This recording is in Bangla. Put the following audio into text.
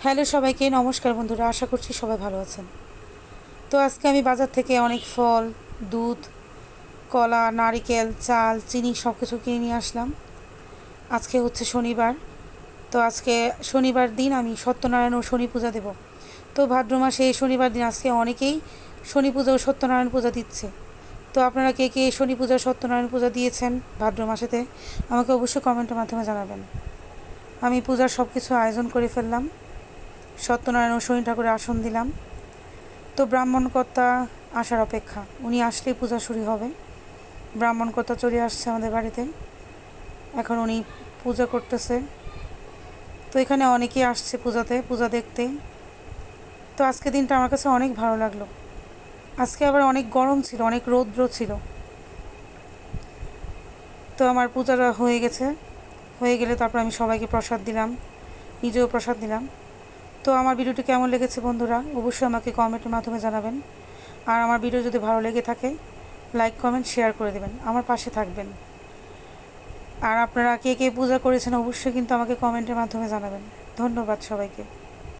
হ্যালো সবাইকে নমস্কার বন্ধুরা, আশা করছি সবাই ভালো আছেন। তো আজকে আমি বাজার থেকে অনেক ফল, দুধ, কলা, নারিকেল, চাল, চিনি সব কিছু কিনে নিয়ে আসলাম। আজকে হচ্ছে শনিবার। তো আজকে শনিবার দিন আমি সত্যনারায়ণ ও শনি পূজা দেব। তো ভাদ্র মাসে এই শনিবার দিন আজকে অনেকেই শনি পূজা ও সত্যনারায়ণ পূজা দিচ্ছে। তো আপনারা কে কে শনি পূজা সত্যনারায়ণ পূজা দিয়েছেন ভাদ্র মাসেতে আমাকে অবশ্যই কমেন্টের মাধ্যমে জানাবেন। আমি পূজার সব কিছু আয়োজন করে ফেললাম। সত্যনারায়ণ ও শনি ঠাকুরের আসন দিলাম। তো ব্রাহ্মণকর্তা আসার অপেক্ষা, উনি আসলেই পূজা শুরু হবে। ব্রাহ্মণকর্তা চলে আসছে আমাদের বাড়িতে, এখন উনি পূজা করতেছে। তো এখানে অনেকেই আসছে পূজা দেখতে। তো আজকে দিনটা আমার কাছে অনেক ভালো লাগলো। আজকে আবার অনেক গরম ছিল, অনেক রৌদ্র ছিল। তো আমার পূজাটা হয়ে গেলে তারপর আমি সবাইকে প্রসাদ দিলাম, নিজেও প্রসাদ দিলাম। তো আমার ভিডিওটি কেমন লেগেছে বন্ধুরা অবশ্যই আমাকে কমেন্টের মাধ্যমে জানাবেন। আর আমার ভিডিও যদি ভালো লেগে থাকে লাইক কমেন্ট শেয়ার করে দেবেন, আমার পাশে থাকবেন। আর আপনারা কে কে পূজা করেছেন অবশ্যই কিন্তু আমাকে কমেন্টের মাধ্যমে জানাবেন। ধন্যবাদ সবাইকে।